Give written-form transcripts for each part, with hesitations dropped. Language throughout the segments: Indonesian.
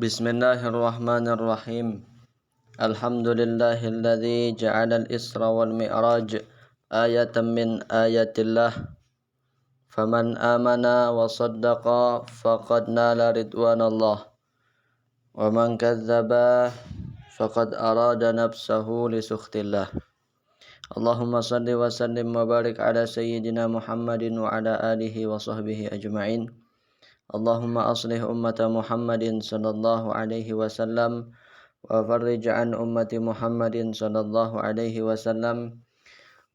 Bismillahirrahmanirrahim. Alhamdulillahilladzi ja'ala al-Isra wal Mi'raj ayatan min ayatillah. Faman amana wa saddaqa faqad nala ridwanallah. Wa man kadzdzaba faqad arada nafsahu li sukhtillah. Allahumma salli wa sallim wa barik ala sayyidina Muhammadin wa ala alihi wa sahbihi ajma'in. Allahumma aslih ummata Muhammadin sallallahu alaihi wasallam wa farrij an ummati Muhammadin sallallahu alaihi wasallam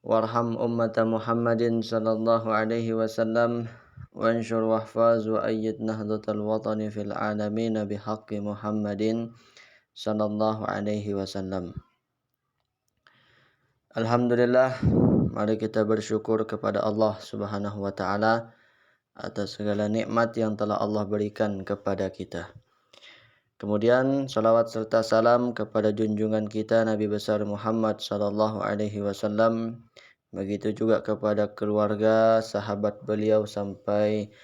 warham ummata Muhammadin sallallahu alaihi wasallam wanshur wahfaz wa ayyid nahdatal watani fil alamin bihaqqi Muhammadin sallallahu alaihi wasallam. Alhamdulillah, mari kita bersyukur kepada Allah Subhanahu wa taala atas segala nikmat yang telah Allah berikan kepada kita. Kemudian salawat serta salam kepada junjungan kita Nabi besar Muhammad sallallahu alaihi wasallam, begitu juga kepada keluarga, sahabat beliau sampai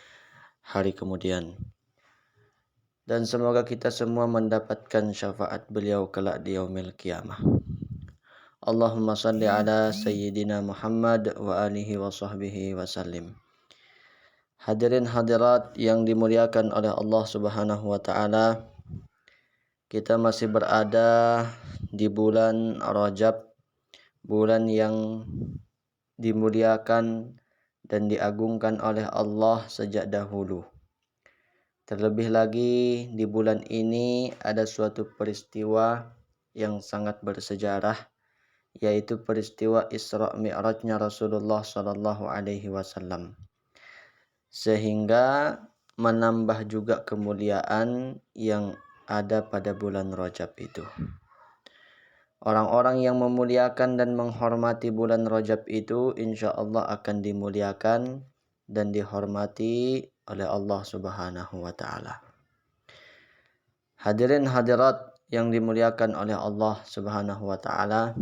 hari kemudian. Dan semoga kita semua mendapatkan syafaat beliau kelak di yaumil qiyamah. Allahumma salli ala sayyidina Muhammad wa alihi wa sahbihi wa sallim. Hadirin hadirat yang dimuliakan oleh Allah Subhanahu wa taala, kita masih berada di bulan Rajab, bulan yang dimuliakan dan diagungkan oleh Allah sejak dahulu. Terlebih lagi di bulan ini ada suatu peristiwa yang sangat bersejarah, yaitu peristiwa Isra Mi'rajnya Rasulullah sallallahu alaihi wasallam. Sehingga menambah juga kemuliaan yang ada pada bulan Rajab itu. Orang-orang yang memuliakan dan menghormati bulan Rajab itu insya Allah akan dimuliakan dan dihormati oleh Allah Subhanahu wa taala. Hadirin hadirat yang dimuliakan oleh Allah Subhanahu wa taala,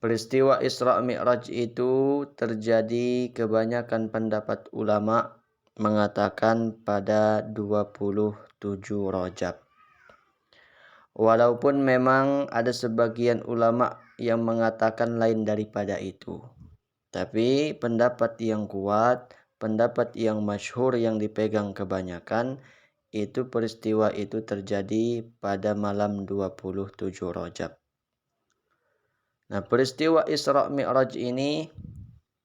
peristiwa Isra Mi'raj itu terjadi, kebanyakan pendapat ulama mengatakan pada 27 Rajab. Walaupun memang ada sebagian ulama yang mengatakan lain daripada itu. Tapi pendapat yang kuat, pendapat yang masyhur yang dipegang kebanyakan, itu peristiwa itu terjadi pada malam 27 Rajab. Nah, peristiwa Isra Mi'raj ini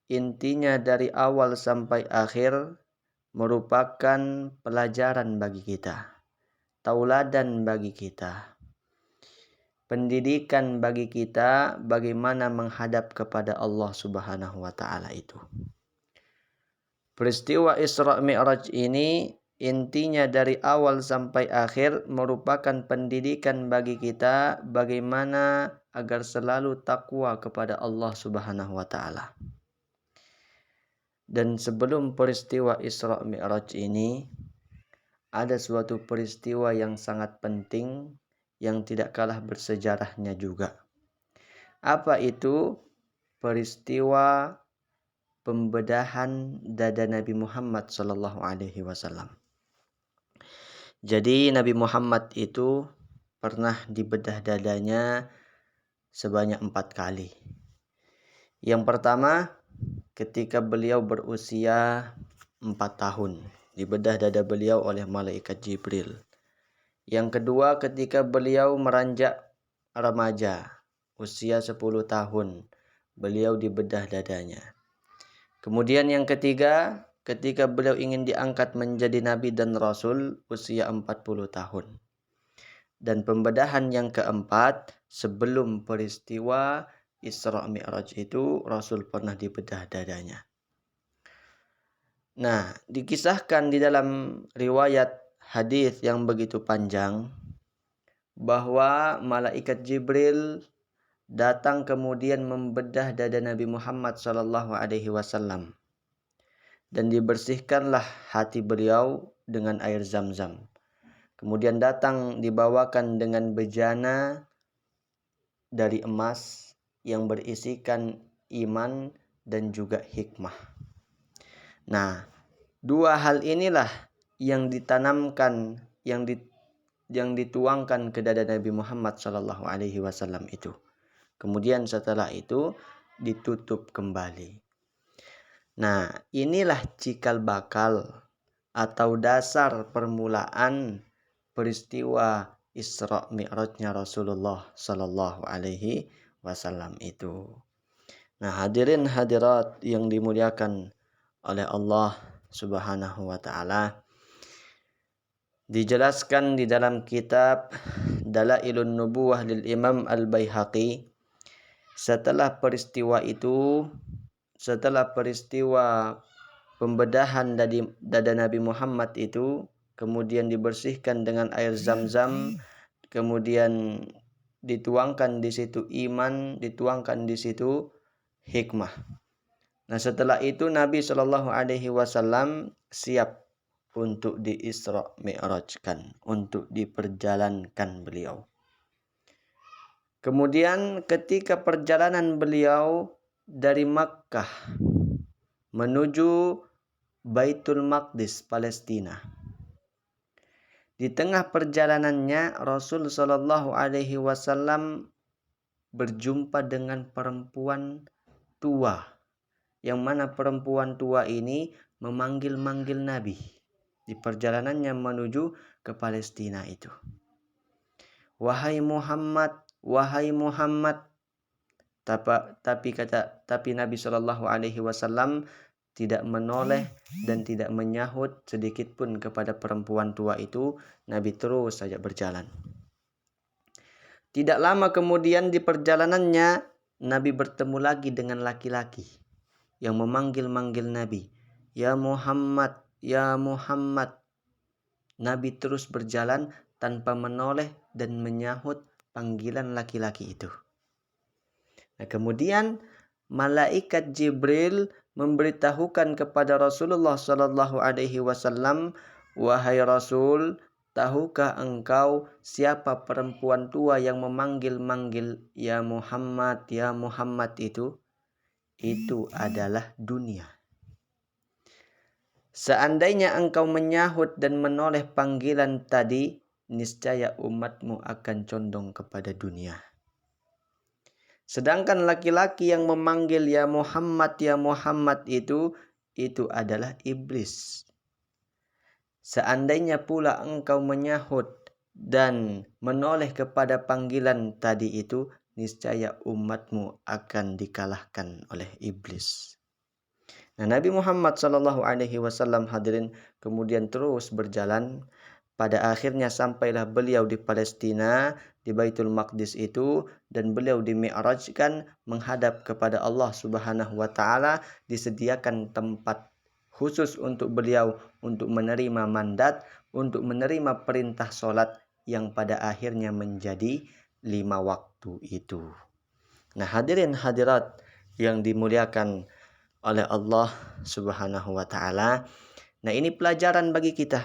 intinya dari awal sampai akhir merupakan pelajaran bagi kita, tauladan bagi kita, pendidikan bagi kita bagaimana menghadap kepada Allah Subhanahu wa taala itu. Peristiwa Isra Mi'raj ini intinya dari awal sampai akhir merupakan pendidikan bagi kita bagaimana agar selalu takwa kepada Allah Subhanahu wa taala. Dan sebelum peristiwa Isra Mi'raj ini ada suatu peristiwa yang sangat penting yang tidak kalah bersejarahnya juga. Apa itu? Peristiwa pembedahan dada Nabi Muhammad sallallahu alaihi wasallam. Jadi Nabi Muhammad itu pernah dibedah dadanya sebanyak 4 kali. Yang pertama, ketika beliau berusia 4 tahun, dibedah dada beliau oleh malaikat Jibril. Yang kedua, ketika beliau meranjak remaja, usia 10 tahun, beliau dibedah dadanya. Kemudian yang ketiga, ketika beliau ingin diangkat menjadi nabi dan rasul, usia 40 tahun. Dan pembedahan yang keempat, sebelum peristiwa Isra Mi'raj itu, Rasul pernah dibedah dadanya. Nah, dikisahkan di dalam riwayat hadis yang begitu panjang bahwa malaikat Jibril datang kemudian membedah dada Nabi Muhammad sallallahu alaihi wasallam dan dibersihkanlah hati beliau dengan air Zam-Zam. Kemudian datang dibawakan dengan bejana dari emas yang berisikan iman dan juga hikmah. Nah, dua hal inilah yang ditanamkan, yang yang dituangkan ke dada Nabi Muhammad sallallahu alaihi wasallam itu. Kemudian setelah itu ditutup kembali. Nah, inilah cikal bakal atau dasar permulaan peristiwa Isra Mi'rajnya Rasulullah sallallahu alaihi wasallam itu. Nah, hadirin hadirat yang dimuliakan oleh Allah Subhanahu wa taala, dijelaskan di dalam kitab Dalailun Nubuwah lil Imam Al-Baihaqi, setelah peristiwa pembedahan dada Nabi Muhammad itu, kemudian dibersihkan dengan air Zam-Zam, kemudian dituangkan di situ iman, dituangkan di situ hikmah. Nah, setelah itu Nabi Shallallahu alaihi wasallam siap untuk di-Isra Mi'rajkan, untuk diperjalankan beliau. Kemudian ketika perjalanan beliau dari Makkah menuju Baitul Maqdis, Palestina, di tengah perjalanannya Rasul Shallallahu alaihi wasallam berjumpa dengan perempuan tua, yang mana perempuan tua ini memanggil-manggil Nabi di perjalanannya menuju ke Palestina itu. Wahai Muhammad, wahai Muhammad. Tapi Nabi Shallallahu alaihi wasallam tidak menoleh dan tidak menyahut sedikit pun kepada perempuan tua itu. Nabi terus saja berjalan. Tidak lama kemudian di perjalanannya Nabi bertemu lagi dengan laki-laki yang memanggil-manggil Nabi, ya Muhammad, ya Muhammad. Nabi terus berjalan tanpa menoleh dan menyahut panggilan laki-laki itu. Nah, kemudian malaikat Jibril memberitahukan kepada Rasulullah sallallahu alaihi wasallam, wahai Rasul, tahukah engkau siapa perempuan tua yang memanggil-manggil ya Muhammad itu? Itu adalah dunia. Seandainya engkau menyahut dan menoleh panggilan tadi, niscaya umatmu akan condong kepada dunia. Sedangkan laki-laki yang memanggil ya Muhammad itu adalah iblis. Seandainya pula engkau menyahut dan menoleh kepada panggilan tadi itu, niscaya umatmu akan dikalahkan oleh iblis. Nah, Nabi Muhammad sallallahu alaihi wasallam hadirin kemudian terus berjalan. Pada akhirnya sampailah beliau di Palestina, di Baitul Maqdis itu, dan beliau dimi'rajkan menghadap kepada Allah Subhanahu wa taala. Disediakan tempat khusus untuk beliau untuk menerima mandat, untuk menerima perintah salat yang pada akhirnya menjadi 5 waktu itu. Nah, hadirin hadirat yang dimuliakan oleh Allah Subhanahu wa taala. Nah, ini pelajaran bagi kita.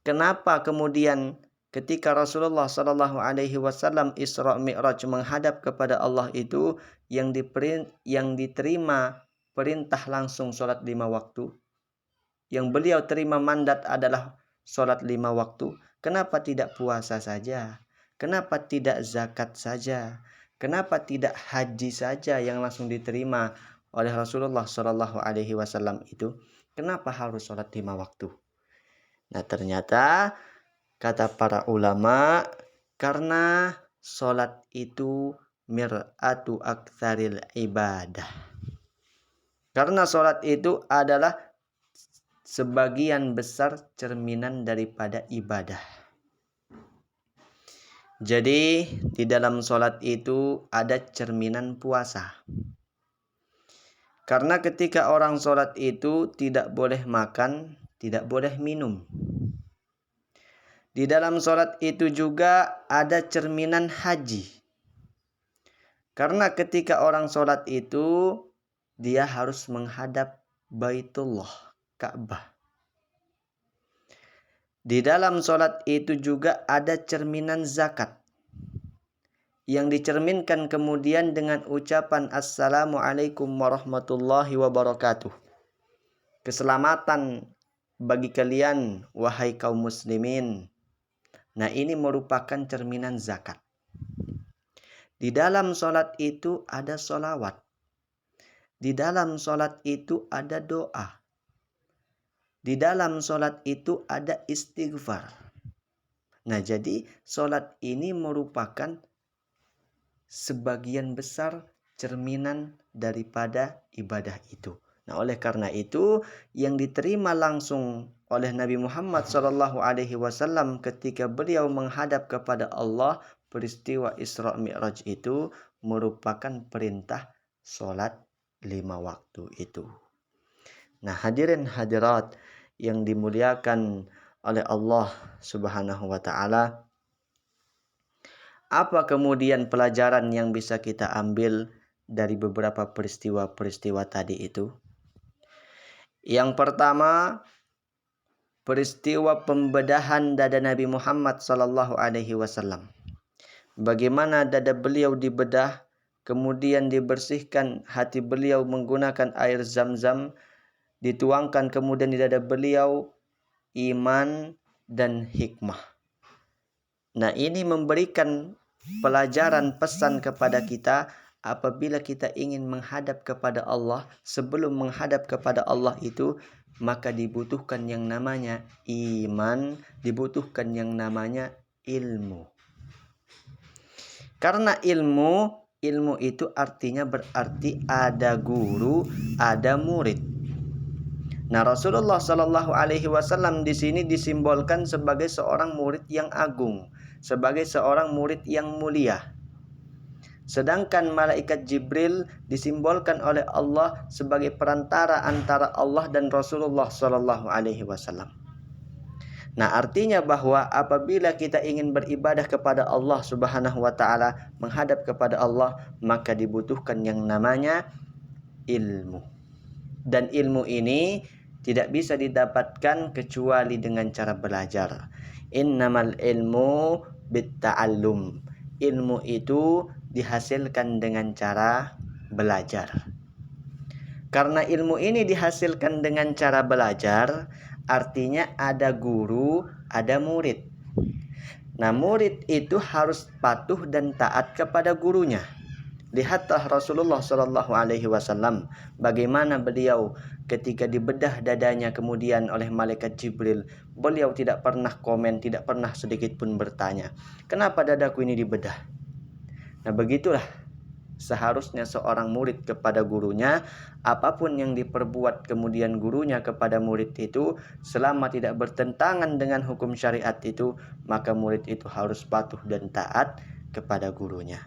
Kenapa kemudian ketika Rasulullah sallallahu alaihi wasallam Isra Mi'raj menghadap kepada Allah itu yang diterima perintah langsung salat 5 waktu. Yang beliau terima mandat adalah salat 5 waktu. Kenapa tidak puasa saja? Kenapa tidak zakat saja? Kenapa tidak haji saja yang langsung diterima oleh Rasulullah Shallallahu alaihi wasallam itu? Kenapa harus sholat 5 waktu? Nah, ternyata kata para ulama, karena sholat itu mir'atu aktsaril ibadah. Karena sholat itu adalah sebagian besar cerminan daripada ibadah. Jadi di dalam sholat itu ada cerminan puasa. Karena ketika orang sholat itu tidak boleh makan, tidak boleh minum. Di dalam sholat itu juga ada cerminan haji. Karena ketika orang sholat itu, dia harus menghadap Baitullah, Ka'bah. Di dalam sholat itu juga ada cerminan zakat, yang dicerminkan kemudian dengan ucapan Assalamualaikum warahmatullahi wabarakatuh. Keselamatan bagi kalian, wahai kaum muslimin. Nah, ini merupakan cerminan zakat. Di dalam sholat itu ada sholawat. Di dalam sholat itu ada doa. Di dalam sholat itu ada istighfar. Nah, jadi sholat ini merupakan sebagian besar cerminan daripada ibadah itu. Nah, oleh karena itu yang diterima langsung oleh Nabi Muhammad SAW ketika beliau menghadap kepada Allah, peristiwa Isra Mi'raj itu merupakan perintah sholat 5 waktu itu. Nah, hadirin hadirat yang dimuliakan oleh Allah Subhanahu wa taala, apa kemudian pelajaran yang bisa kita ambil dari beberapa peristiwa-peristiwa tadi itu? Yang pertama, peristiwa pembedahan dada Nabi Muhammad SAW. Bagaimana dada beliau dibedah, kemudian dibersihkan hati beliau menggunakan air zam-zam, dituangkan kemudian di dada beliau iman dan hikmah. Nah, ini memberikan pelajaran pesan kepada kita apabila kita ingin menghadap kepada Allah. Sebelum menghadap kepada Allah itu, maka dibutuhkan yang namanya iman, dibutuhkan yang namanya ilmu. Karena ilmu itu artinya berarti ada guru, ada murid. Nah, Rasulullah SAW di sini disimbolkan sebagai seorang murid yang agung, sebagai seorang murid yang mulia. Sedangkan malaikat Jibril disimbolkan oleh Allah sebagai perantara antara Allah dan Rasulullah SAW. Nah, artinya bahwa apabila kita ingin beribadah kepada Allah Subhanahu wa taala, menghadap kepada Allah, maka dibutuhkan yang namanya ilmu. Dan ilmu ini tidak bisa didapatkan kecuali dengan cara belajar. Innamal ilmu bitta'allum. Ilmu itu dihasilkan dengan cara belajar. Karena ilmu ini dihasilkan dengan cara belajar, artinya ada guru, ada murid. Nah, murid itu harus patuh dan taat kepada gurunya. Lihatlah Rasulullah SAW bagaimana beliau ketika dibedah dadanya kemudian oleh malaikat Jibril, beliau tidak pernah komen, tidak pernah sedikit pun bertanya, kenapa dadaku ini dibedah? Nah, begitulah seharusnya seorang murid kepada gurunya. Apapun yang diperbuat kemudian gurunya kepada murid itu, selama tidak bertentangan dengan hukum syariat itu, maka murid itu harus patuh dan taat kepada gurunya.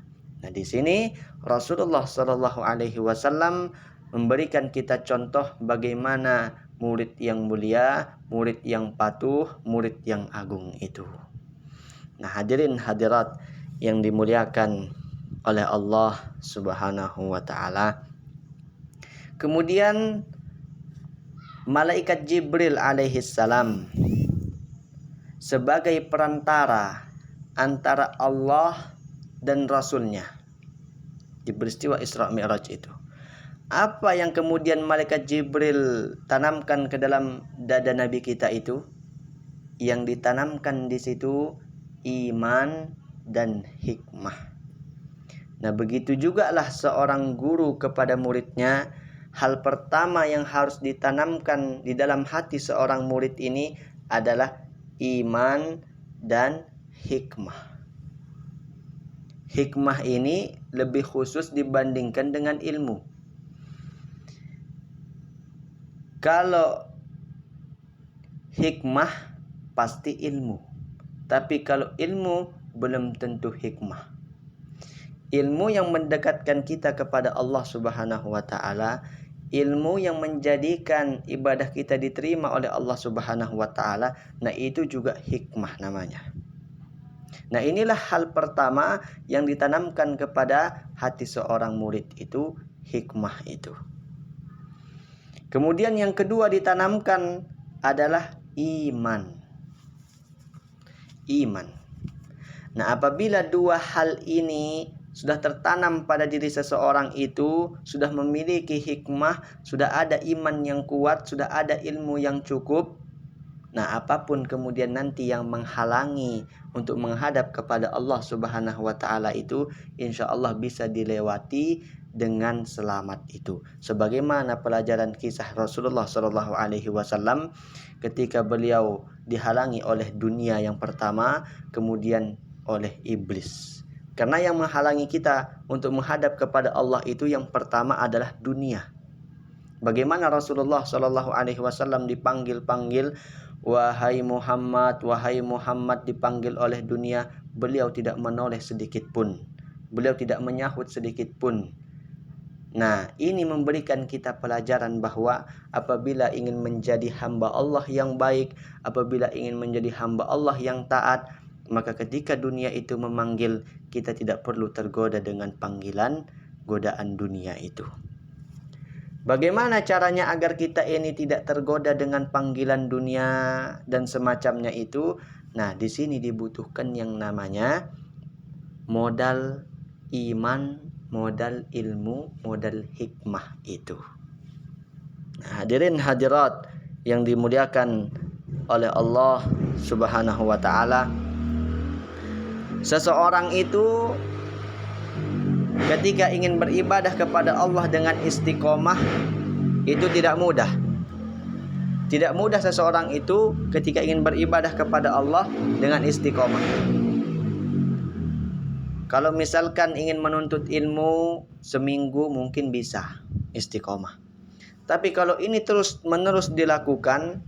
Nah, di sini Rasulullah SAW memberikan kita contoh bagaimana murid yang mulia, murid yang patuh, murid yang agung itu. Nah, hadirin hadirat yang dimuliakan oleh Allah Subhanahu wa taala. Kemudian malaikat Jibril alaihissalam sebagai perantara antara Allah dan Rasulnya di peristiwa Isra Mi'raj itu. Apa yang kemudian malaikat Jibril tanamkan ke dalam dada Nabi kita itu? Yang ditanamkan di situ iman dan hikmah. Nah, begitu jugalah seorang guru kepada muridnya. Hal pertama yang harus ditanamkan di dalam hati seorang murid ini adalah iman dan hikmah. Hikmah ini lebih khusus dibandingkan dengan ilmu. Kalau hikmah pasti ilmu, tapi kalau ilmu belum tentu hikmah. Ilmu yang mendekatkan kita kepada Allah Subhanahu wa taala, ilmu yang menjadikan ibadah kita diterima oleh Allah Subhanahu wa taala, nah itu juga hikmah namanya. Nah, inilah hal pertama yang ditanamkan kepada hati seorang murid itu, hikmah itu. Kemudian yang kedua ditanamkan adalah iman. Iman. Nah, apabila dua hal ini sudah tertanam pada diri seseorang itu, sudah memiliki hikmah, sudah ada iman yang kuat, sudah ada ilmu yang cukup, Nah, apapun kemudian nanti yang menghalangi untuk menghadap kepada Allah Subhanahu wa taala itu insya Allah bisa dilewati dengan selamat itu. Sebagaimana pelajaran kisah Rasulullah Shallallahu alaihi wasallam ketika beliau dihalangi oleh dunia yang pertama, kemudian oleh iblis. Karena yang menghalangi kita untuk menghadap kepada Allah itu yang pertama adalah dunia. Bagaimana Rasulullah Shallallahu alaihi wasallam dipanggil-panggil, wahai Muhammad dipanggil oleh dunia, beliau tidak menoleh sedikit pun. Beliau tidak menyahut sedikit pun. Nah, ini memberikan kita pelajaran bahwa apabila ingin menjadi hamba Allah yang baik, apabila ingin menjadi hamba Allah yang taat, maka ketika dunia itu memanggil, kita tidak perlu tergoda dengan panggilan godaan dunia itu. Bagaimana caranya agar kita ini tidak tergoda dengan panggilan dunia dan semacamnya itu? Nah, di sini dibutuhkan yang namanya modal iman, modal ilmu, modal hikmah itu. Nah, hadirin hadirat yang dimuliakan oleh Allah Subhanahu wa taala, seseorang itu ketika ingin beribadah kepada Allah dengan istiqomah itu tidak mudah. Tidak mudah seseorang itu ketika ingin beribadah kepada Allah dengan istiqomah. Kalau misalkan ingin menuntut ilmu seminggu mungkin bisa istiqomah. Tapi kalau ini terus menerus dilakukan,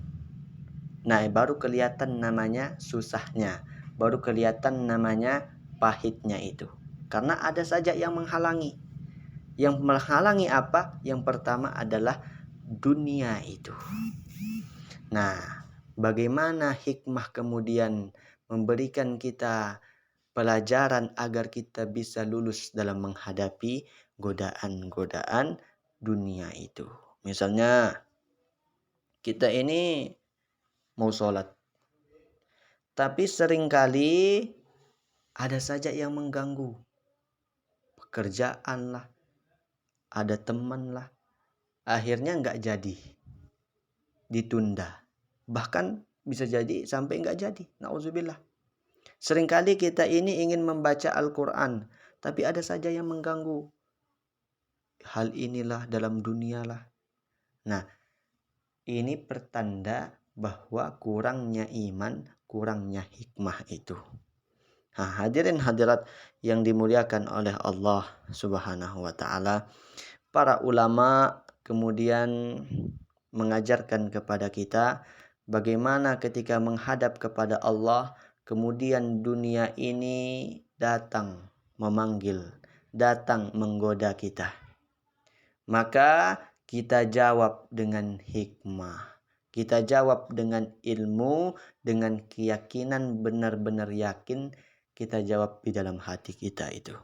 nah baru kelihatan namanya susahnya, baru kelihatan namanya pahitnya itu. Karena ada saja yang menghalangi. Yang menghalangi apa? Yang pertama adalah dunia itu. Nah, bagaimana hikmah kemudian memberikan kita pelajaran agar kita bisa lulus dalam menghadapi godaan-godaan dunia itu. Misalnya, kita ini mau sholat, tapi seringkali ada saja yang mengganggu. Pekerjaan lah, ada teman lah, akhirnya nggak jadi, ditunda, bahkan bisa jadi sampai nggak jadi. Nauzubillah. Seringkali kita ini ingin membaca Al-Quran, tapi ada saja yang mengganggu. Hal inilah dalam dunia lah. Nah, ini pertanda bahwa kurangnya iman, kurangnya hikmah itu. Nah, hadirin hadirat yang dimuliakan oleh Allah Subhanahu wa taala, para ulama kemudian mengajarkan kepada kita bagaimana ketika menghadap kepada Allah, kemudian dunia ini datang memanggil, datang menggoda kita. Maka kita jawab dengan hikmah. Kita jawab dengan ilmu, dengan keyakinan benar-benar yakin. Kita jawab di dalam hati kita itu.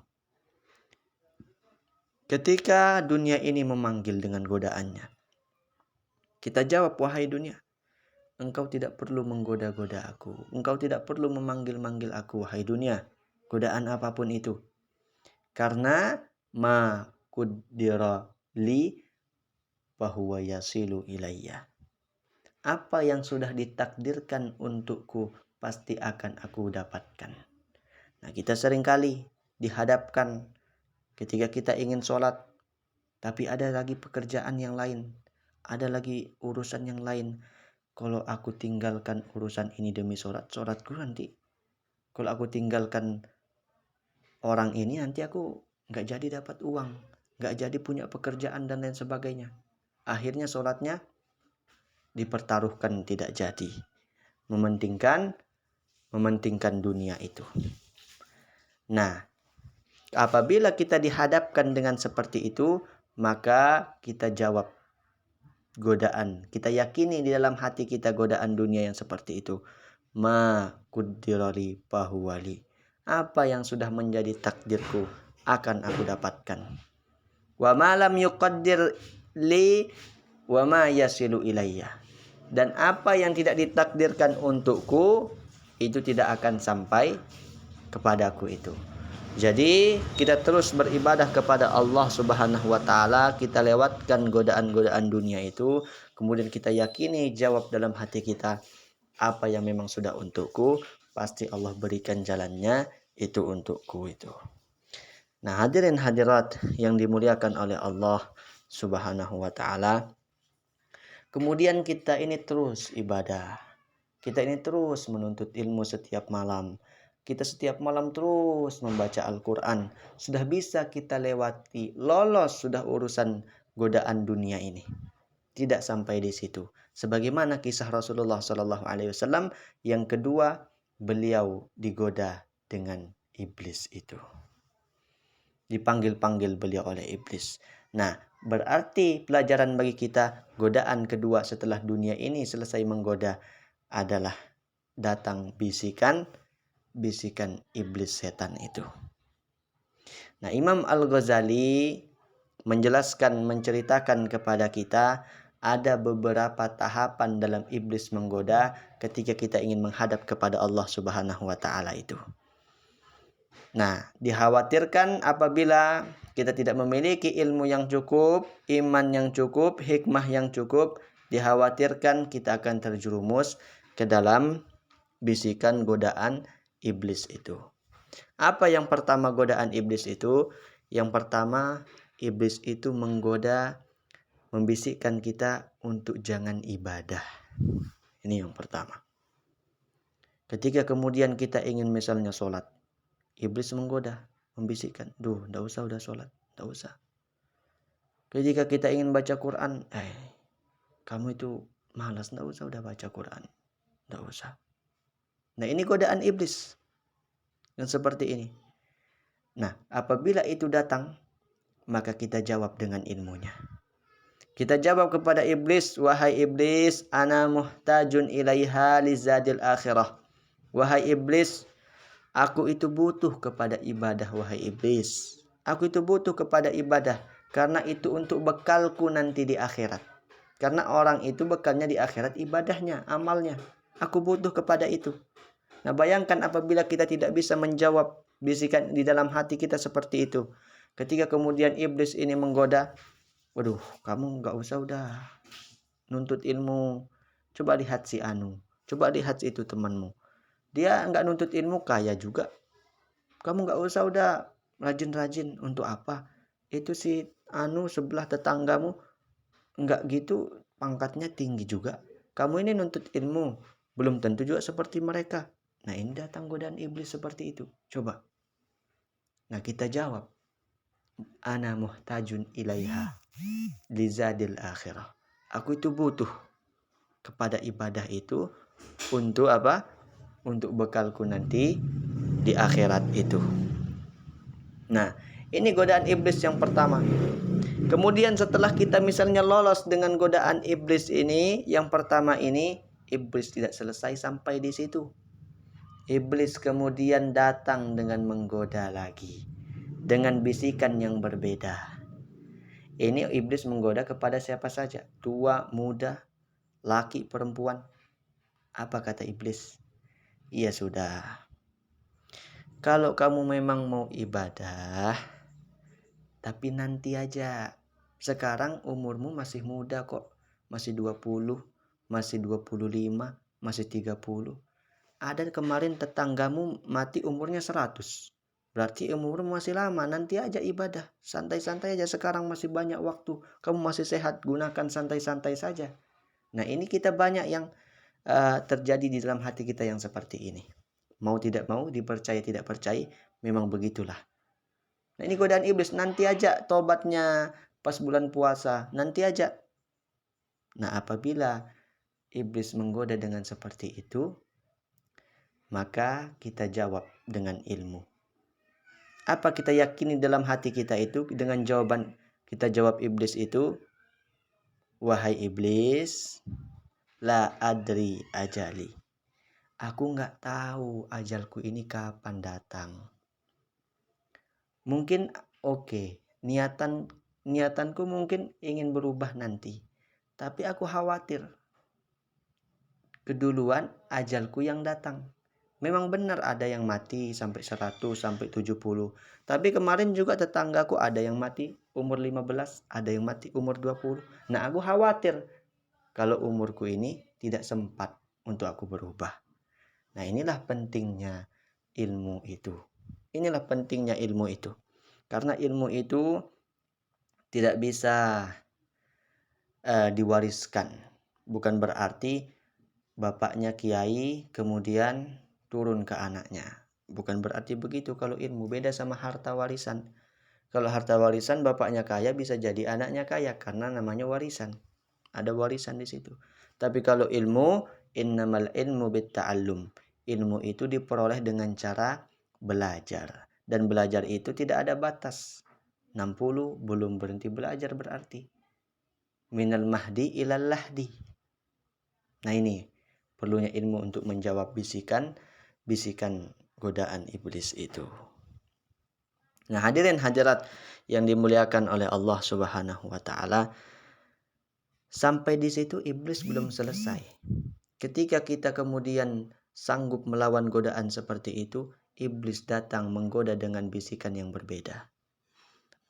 Ketika dunia ini memanggil dengan godaannya, kita jawab, wahai dunia, engkau tidak perlu menggoda-goda aku. Engkau tidak perlu memanggil-manggil aku, wahai dunia. Godaan apapun itu. Karena ma qaddara li fahuwa yasilu ilayya. Apa yang sudah ditakdirkan untukku pasti akan aku dapatkan. Nah, kita seringkali dihadapkan ketika kita ingin sholat, tapi ada lagi pekerjaan yang lain, ada lagi urusan yang lain. Kalau aku tinggalkan urusan ini demi sholatku nanti. Kalau aku tinggalkan orang ini nanti aku nggak jadi dapat uang, nggak jadi punya pekerjaan dan lain sebagainya. Akhirnya sholatnya dipertaruhkan, tidak jadi. Mementingkan dunia itu. Nah, apabila kita dihadapkan dengan seperti itu, maka kita jawab godaan. Kita yakini di dalam hati kita godaan dunia yang seperti itu. Ma quddirali fahuwali. Apa yang sudah menjadi takdirku akan aku dapatkan. Wa ma lam yuqaddir li wa ma yasilu ilayya. Dan apa yang tidak ditakdirkan untukku itu tidak akan sampai kepadaku itu. Jadi kita terus beribadah kepada Allah Subhanahu wa taala, kita lewatkan godaan-godaan dunia itu, kemudian kita yakini jawab dalam hati kita, Apa yang memang sudah untukku, pasti Allah berikan jalannya itu untukku itu. Nah, hadirin hadirat yang dimuliakan oleh Allah Subhanahu wa taala. Kemudian kita ini terus ibadah. Kita ini terus menuntut ilmu setiap malam. Kita setiap malam terus membaca Al-Quran. Sudah bisa kita lewati, lolos sudah urusan godaan dunia ini. Tidak sampai di situ. Sebagaimana kisah Rasulullah SAW yang kedua, beliau digoda dengan iblis itu. Dipanggil-panggil beliau oleh iblis. Nah, berarti pelajaran bagi kita, godaan kedua setelah dunia ini selesai menggoda adalah datang bisikan iblis setan itu. Nah, Imam Al-Ghazali menceritakan kepada kita ada beberapa tahapan dalam iblis menggoda ketika kita ingin menghadap kepada Allah Subhanahu wa taala itu. Nah, dikhawatirkan apabila kita tidak memiliki ilmu yang cukup, iman yang cukup, hikmah yang cukup, dikhawatirkan kita akan terjerumus ke dalam bisikan godaan iblis itu. Apa yang pertama godaan iblis itu? Yang pertama, iblis itu menggoda, membisikkan kita untuk jangan ibadah. Ini yang pertama. Ketika kemudian kita ingin misalnya sholat, iblis menggoda, membisikkan, nggak usah udah sholat, nggak usah. Ketika kita ingin baca Quran, kamu itu malas, nggak usah udah baca Quran, nggak usah. Nah, ini godaan iblis yang seperti ini. Nah, apabila itu datang, maka kita jawab dengan ilmunya. Kita jawab kepada iblis, wahai iblis, ana muhtajun ilaiha lizadil akhirah. Wahai iblis, aku itu butuh kepada ibadah, wahai iblis. Aku itu butuh kepada ibadah, karena itu untuk bekalku nanti di akhirat. Karena orang itu bekalnya di akhirat ibadahnya, amalnya. Aku butuh kepada itu. Nah, bayangkan apabila kita tidak bisa menjawab bisikan di dalam hati kita seperti itu. Ketika kemudian iblis ini menggoda, waduh, kamu nggak usah udah nuntut ilmu. Coba lihat si Anu. Coba lihat itu temanmu. Dia nggak nuntut ilmu, kaya juga. Kamu nggak usah udah rajin-rajin. Untuk apa? Itu si Anu sebelah tetanggamu nggak gitu, pangkatnya tinggi juga. Kamu ini nuntut ilmu, belum tentu juga seperti mereka. Nah, ini datang godaan iblis seperti itu. Coba. Nah, kita jawab, ana muhtajun ilaiha lizadil akhirah. Aku itu butuh kepada ibadah itu untuk apa? Untuk bekalku nanti di akhirat itu. Nah, ini godaan iblis yang pertama. Kemudian setelah kita misalnya lolos dengan godaan iblis ini, yang pertama ini, iblis tidak selesai sampai di situ. Iblis kemudian datang dengan menggoda lagi, dengan bisikan yang berbeda. Ini iblis menggoda kepada siapa saja, tua, muda, laki, perempuan. Apa kata iblis? Iya sudah. Kalau kamu memang mau ibadah, tapi nanti aja. Sekarang umurmu masih muda kok. Masih 20, masih 25, masih 30. Ada kemarin tetanggamu mati umurnya 100. Berarti umurmu masih lama. Nanti aja ibadah. Santai-santai aja, sekarang masih banyak waktu. Kamu masih sehat, gunakan santai-santai saja. Nah, ini kita banyak yang terjadi di dalam hati kita yang seperti ini. Mau tidak mau, dipercaya tidak percaya, memang begitulah. Nah, ini godaan iblis. Nanti aja tobatnya pas bulan puasa. Nanti aja. Nah, apabila iblis menggoda dengan seperti itu, maka kita jawab dengan ilmu. Apa kita yakini dalam hati kita itu dengan jawaban kita jawab iblis itu? Wahai iblis, la adri ajali. Aku nggak tahu ajalku ini kapan datang. Mungkin oke, niatanku mungkin ingin berubah nanti. Tapi aku khawatir keduluan ajalku yang datang. Memang benar ada yang mati sampai 100, sampai 70. Tapi kemarin juga tetanggaku ada yang mati umur 15, ada yang mati umur 20. Nah, aku khawatir kalau umurku ini tidak sempat. untuk aku berubah. Nah, inilah pentingnya ilmu itu. Inilah pentingnya ilmu itu. Karena ilmu itu tidak bisa diwariskan. Bukan berarti bapaknya kiai kemudian turun ke anaknya. Bukan berarti begitu kalau ilmu, beda sama harta warisan. Kalau harta warisan bapaknya kaya bisa jadi anaknya kaya karena namanya warisan. Ada warisan di situ. Tapi kalau ilmu, innamal ilmu bitta'allum. Ilmu itu diperoleh dengan cara belajar. Dan belajar itu tidak ada batas. 60 belum berhenti belajar berarti. Minal mahdi ilal lahdi. Nah, ini perlunya ilmu untuk menjawab bisikan godaan iblis itu. Nah, hadirin hadirat yang dimuliakan oleh Allah Subhanahu wa taala, sampai di situ iblis belum selesai. Ketika kita kemudian sanggup melawan godaan seperti itu, iblis datang menggoda dengan bisikan yang berbeda.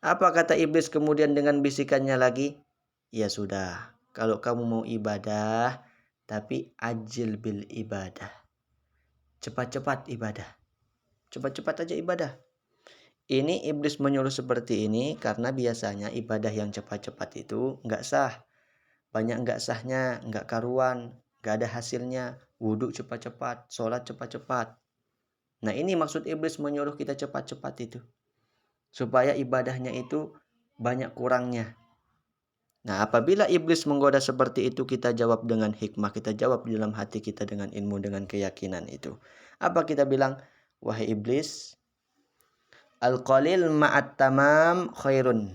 Apa kata iblis kemudian dengan bisikannya lagi? Ya sudah, kalau kamu mau ibadah, tapi ajil bil ibadah. Cepat-cepat ibadah. Cepat-cepat aja ibadah. Ini iblis menyuruh seperti ini karena biasanya ibadah yang cepat-cepat itu nggak sah. Banyak nggak sahnya, nggak karuan, nggak ada hasilnya. Wudhu cepat-cepat, sholat cepat-cepat. Nah, ini maksud iblis menyuruh kita cepat-cepat itu. Supaya ibadahnya itu banyak kurangnya. Nah, apabila iblis menggoda seperti itu, kita jawab dengan hikmah, kita jawab di dalam hati kita dengan ilmu, dengan keyakinan itu. Apa kita bilang? Wahai iblis, al-qalil ma'at tamam khairun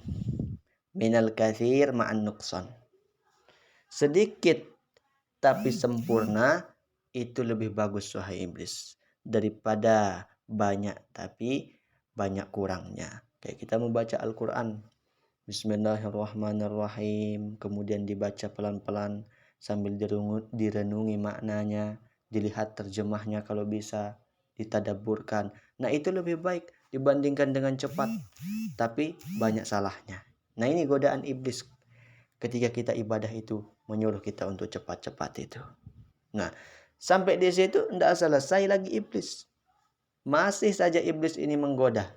minal kathir ma'an nuqsan. Sedikit tapi sempurna itu lebih bagus, wahai iblis, daripada banyak tapi banyak kurangnya. Kayak kita membaca Al-Quran, Bismillahirrahmanirrahim, kemudian dibaca pelan-pelan sambil direnungi maknanya, dilihat terjemahnya kalau bisa, ditadaburkan. Nah, itu lebih baik dibandingkan dengan cepat tapi banyak salahnya. Nah, ini godaan iblis ketika kita ibadah itu menyuruh kita untuk cepat-cepat itu. Nah, sampai di situ tidak selesai lagi iblis. Masih saja iblis ini menggoda.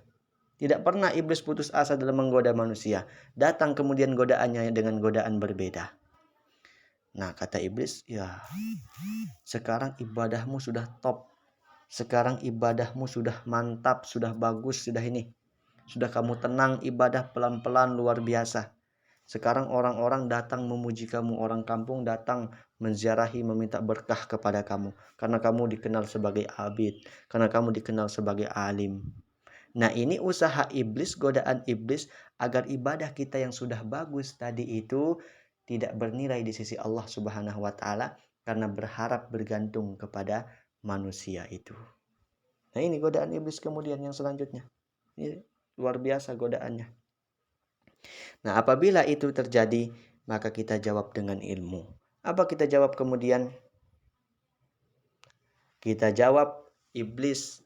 Tidak pernah iblis putus asa dalam menggoda manusia. Datang kemudian godaannya dengan godaan berbeda. Nah, kata iblis, ya sekarang ibadahmu sudah top. Sekarang ibadahmu sudah mantap, sudah bagus, sudah ini. Sudah kamu tenang ibadah pelan-pelan luar biasa. Sekarang orang-orang datang memuji kamu, orang kampung datang menziarahi, meminta berkah kepada kamu. Karena kamu dikenal sebagai abid, karena kamu dikenal sebagai alim. Nah, ini usaha iblis, godaan iblis agar ibadah kita yang sudah bagus tadi itu tidak bernilai di sisi Allah Subhanahu wa taala karena berharap bergantung kepada manusia itu. Nah, ini godaan iblis kemudian yang selanjutnya. Ini luar biasa godaannya. Nah, apabila itu terjadi, maka kita jawab dengan ilmu. Apa kita jawab kemudian? Kita jawab iblis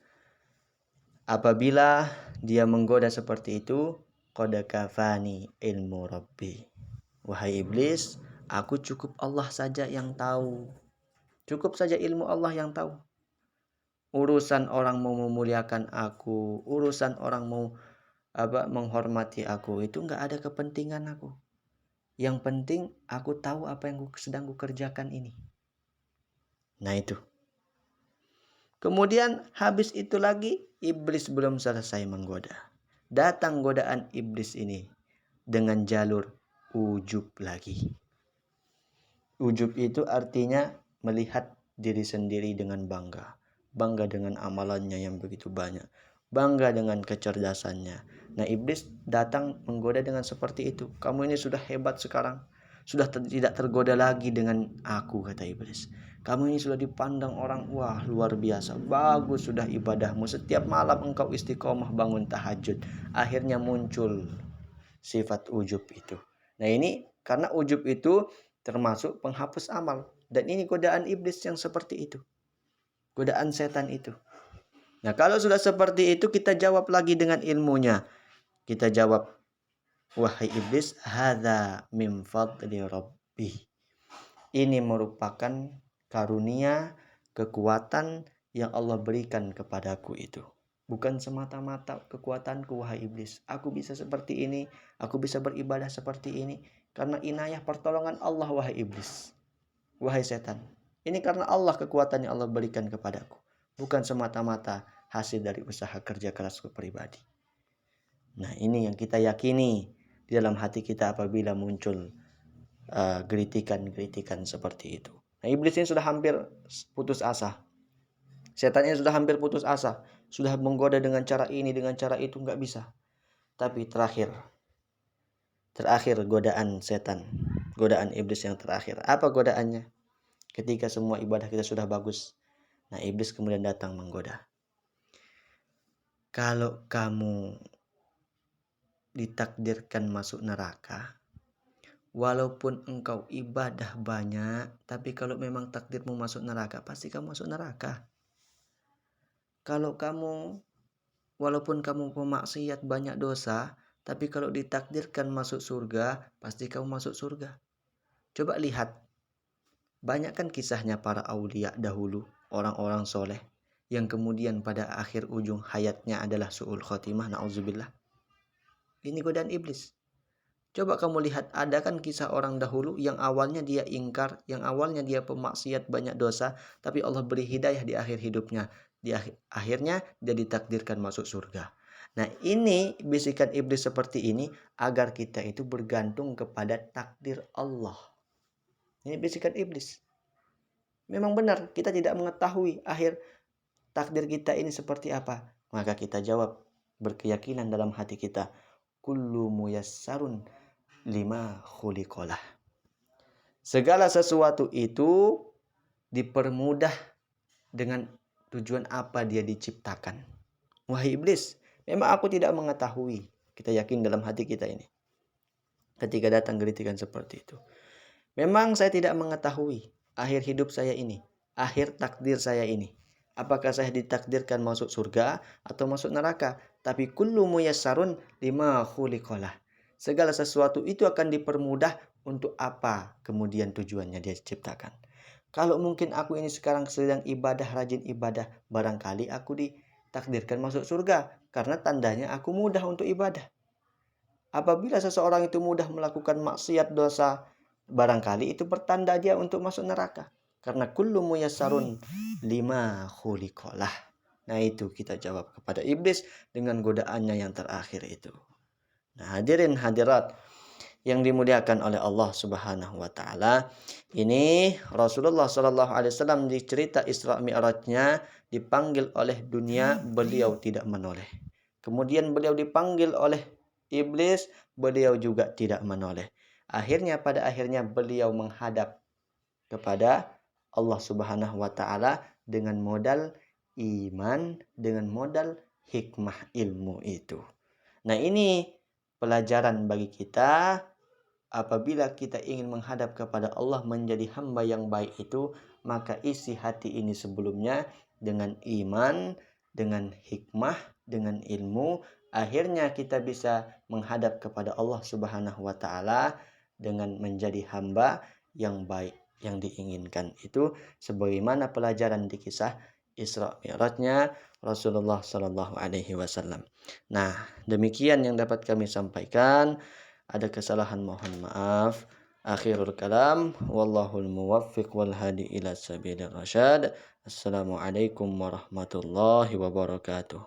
apabila dia menggoda seperti itu, qad kafani ilmu rabbi. Wahai iblis, aku cukup Allah saja yang tahu. Cukup saja ilmu Allah yang tahu. Urusan orang mau memuliakan aku, urusan orang mau menghormati aku, itu enggak ada kepentingan aku. Yang penting aku tahu apa yang sedang kukerjakan ini. Nah, itu. Kemudian habis itu lagi iblis belum selesai menggoda. Datang godaan iblis ini dengan jalur ujub lagi. Ujub itu artinya melihat diri sendiri dengan bangga. Bangga dengan amalannya yang begitu banyak. Bangga dengan kecerdasannya. Nah, iblis datang menggoda dengan seperti itu. Kamu ini sudah hebat sekarang. Sudah tidak tergoda lagi dengan aku, kata iblis. Kamu ini sudah dipandang orang, wah luar biasa, bagus sudah ibadahmu. Setiap malam engkau istiqomah bangun tahajud. Akhirnya muncul sifat ujub itu. Nah, ini karena ujub itu termasuk penghapus amal. Dan ini godaan iblis yang seperti itu. Godaan setan itu. Nah, kalau sudah seperti itu kita jawab lagi dengan ilmunya. Kita jawab, wahai iblis, hadza min fadli rabbi. Ini merupakan karunia, kekuatan yang Allah berikan kepadaku itu. Bukan semata-mata kekuatanku, wahai iblis. Aku bisa seperti ini, aku bisa beribadah seperti ini karena inayah pertolongan Allah, wahai iblis. Wahai setan. Ini karena Allah kekuatan yang Allah berikan kepadaku. Bukan semata-mata hasil dari usaha kerja kerasku pribadi. Nah, ini yang kita yakini di dalam hati kita apabila muncul geritikan-geritikan seperti itu. Nah, iblis ini sudah hampir putus asa. Setannya sudah hampir putus asa. Sudah menggoda dengan cara ini, dengan cara itu, nggak bisa. Tapi terakhir godaan setan. Godaan iblis yang terakhir. Apa godaannya? Ketika semua ibadah kita sudah bagus. Nah, iblis kemudian datang menggoda. Kalau kamu ditakdirkan masuk neraka, walaupun engkau ibadah banyak, tapi kalau memang takdirmu masuk neraka, pasti kamu masuk neraka. Kalau kamu, walaupun kamu pemaksiat banyak dosa, tapi kalau ditakdirkan masuk surga, pasti kamu masuk surga. Coba lihat, banyak kan kisahnya para aulia dahulu, orang-orang soleh, yang kemudian pada akhir ujung hayatnya adalah su'ul khotimah, na'udzubillah. Ini godaan iblis. Coba kamu lihat, ada kan kisah orang dahulu yang awalnya dia ingkar, yang awalnya dia pemaksiat banyak dosa, tapi Allah beri hidayah di akhir hidupnya. Akhirnya dia ditakdirkan masuk surga. Nah, ini bisikan iblis seperti ini agar kita itu bergantung kepada takdir Allah. Ini bisikan iblis. Memang benar, kita tidak mengetahui akhir takdir kita ini seperti apa. Maka kita jawab berkeyakinan dalam hati kita, kullu muyassarun lima khuliqalah. Segala sesuatu itu dipermudah dengan tujuan apa dia diciptakan. Wahai iblis, memang aku tidak mengetahui. Kita yakin dalam hati kita ini. Ketika datang geritikan seperti itu. Memang saya tidak mengetahui akhir hidup saya ini, akhir takdir saya ini. Apakah saya ditakdirkan masuk surga atau masuk neraka? Tapi kullu muyassarun lima khuliqalah. Segala sesuatu itu akan dipermudah untuk apa kemudian tujuannya dia ciptakan. Kalau mungkin aku ini sekarang sedang ibadah, rajin ibadah, barangkali aku ditakdirkan masuk surga karena tandanya aku mudah untuk ibadah. Apabila seseorang itu mudah melakukan maksiat dosa, barangkali itu pertanda dia untuk masuk neraka. Karena kullu muyassarun lima khuliqalah. Nah, itu kita jawab kepada iblis dengan godaannya yang terakhir itu. Nah, hadirin hadirat yang dimuliakan oleh Allah Subhanahu wa taala, ini Rasulullah sallallahu alaihi wasallam di cerita Isra Mi'rajnya dipanggil oleh dunia, beliau tidak menoleh. Kemudian beliau dipanggil oleh iblis, beliau juga tidak menoleh. Pada akhirnya beliau menghadap kepada Allah Subhanahu wa taala dengan modal iman, dengan modal hikmah ilmu itu. Nah, ini pelajaran bagi kita apabila kita ingin menghadap kepada Allah menjadi hamba yang baik itu, maka isi hati ini sebelumnya dengan iman, dengan hikmah, dengan ilmu, akhirnya kita bisa menghadap kepada Allah Subhanahu wa taala dengan menjadi hamba yang baik yang diinginkan. Itu sebagaimana pelajaran di kisah Isra Mi'rajnya Rasulullah sallallahu alaihi wasallam. Nah, demikian yang dapat kami sampaikan. Ada kesalahan mohon maaf. Akhirul kalam, wallahul muwaffiq wal hadi ila sabilir rasyad. Assalamualaikum warahmatullahi wabarakatuh.